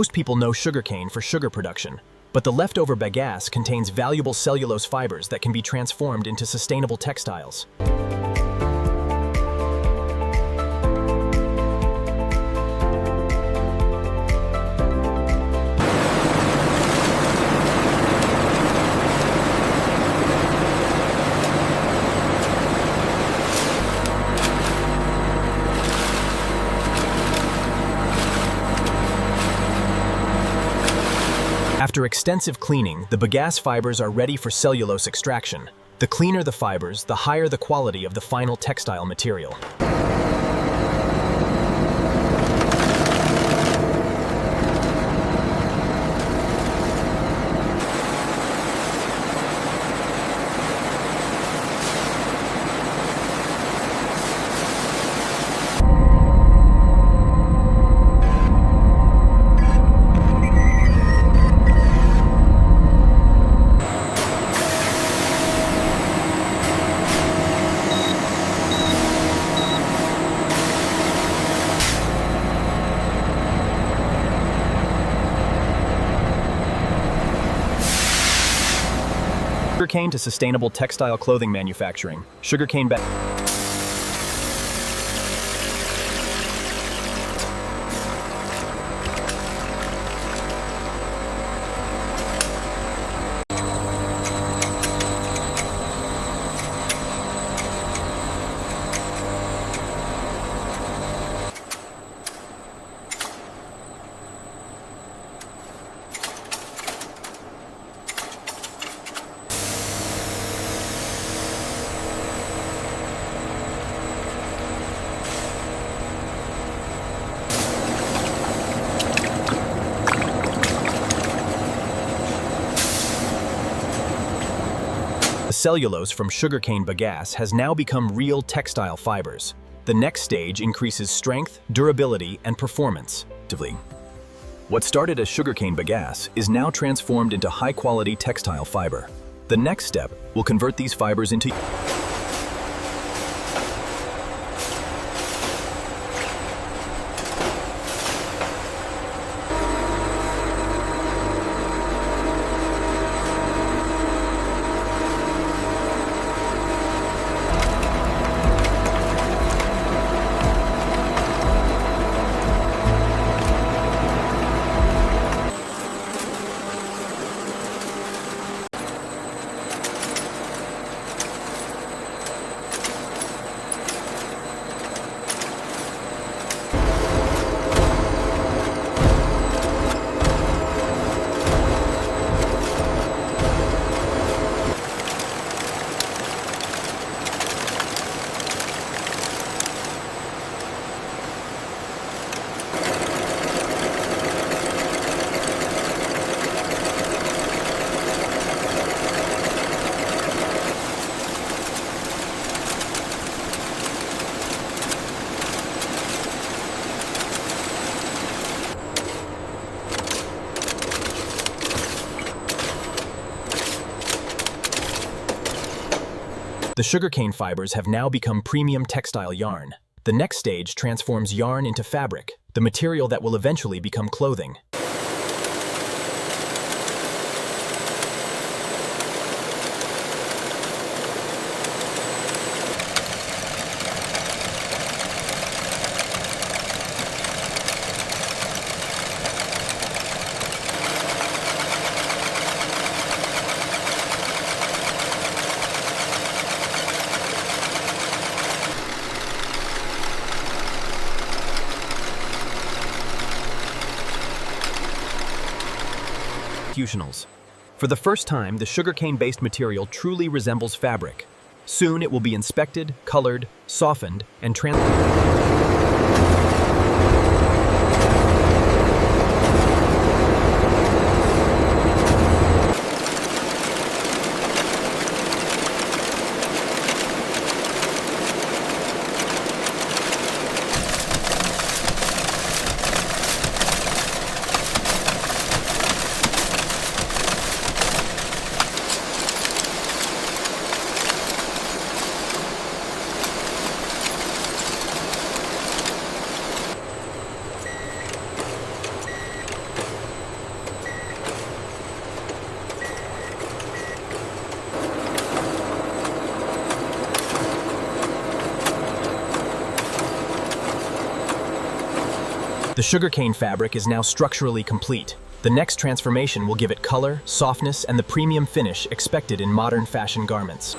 Most people know sugarcane for sugar production, but the leftover bagasse contains valuable cellulose fibers that can be transformed into sustainable textiles. After extensive cleaning, the bagasse fibers are ready for cellulose extraction. The cleaner the fibers, the higher the quality of the final textile material. Sugarcane to sustainable textile clothing manufacturing. Sugarcane-based. The cellulose from sugarcane bagasse has now become real textile fibers. The next stage increases strength, durability, and performance. What started as sugarcane bagasse is now transformed into high-quality textile fiber. The next step will convert these fibers into The sugarcane fibers have now become premium textile yarn. The next stage transforms yarn into fabric, the material that will eventually become clothing. For the first time, the sugarcane-based material truly resembles fabric. Soon it will be inspected, colored, softened, and The sugarcane fabric is now structurally complete. The next transformation will give it color, softness, and the premium finish expected in modern fashion garments.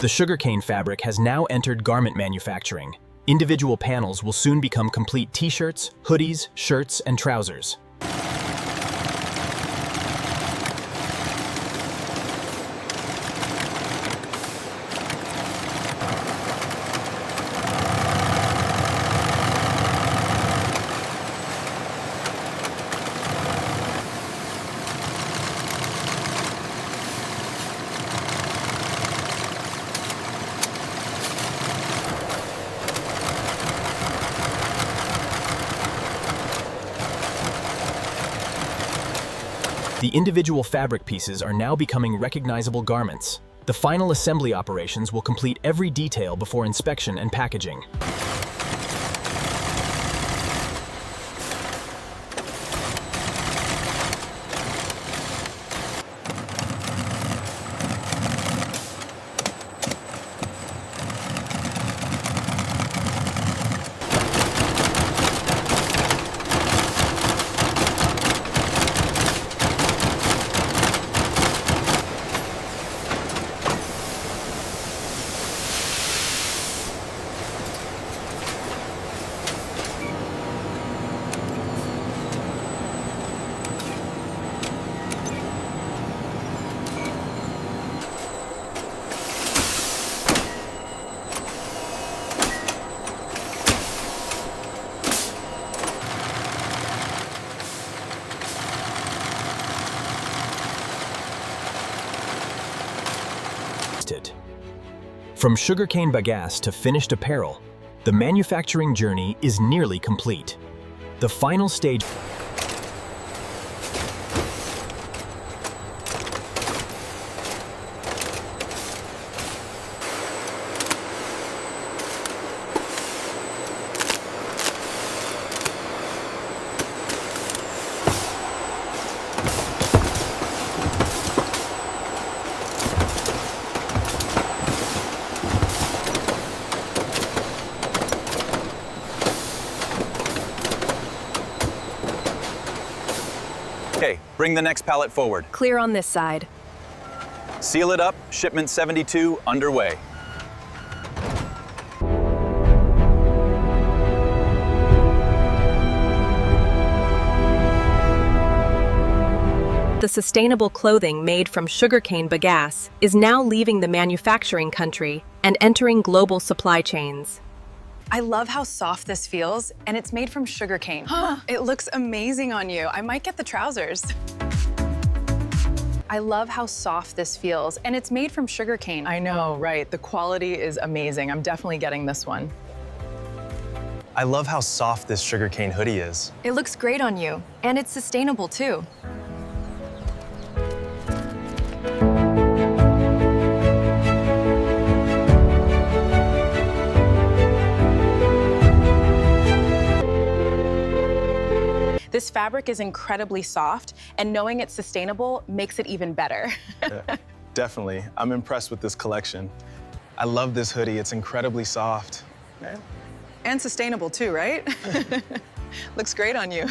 The sugarcane fabric has now entered garment manufacturing. Individual panels will soon become complete t-shirts, hoodies, shirts, and trousers. The individual fabric pieces are now becoming recognizable garments. The final assembly operations will complete every detail before inspection and packaging. From sugarcane bagasse to finished apparel, the manufacturing journey is nearly complete. The final stage Okay, bring the next pallet forward. Clear on this side. Seal it up, shipment 72 underway. The sustainable clothing made from sugarcane bagasse is now leaving the manufacturing country and entering global supply chains. I love how soft this feels, and it's made from sugarcane. It looks amazing on you. I might get the trousers. I love how soft this feels, and it's made from sugarcane. I know, right? The quality is amazing. I'm definitely getting this one. I love how soft this sugarcane hoodie is. It looks great on you, and it's sustainable too. This fabric is incredibly soft, and knowing it's sustainable makes it even better. Yeah, definitely. I'm impressed with this collection. I love this hoodie. It's incredibly soft. And sustainable too, right? Looks great on you.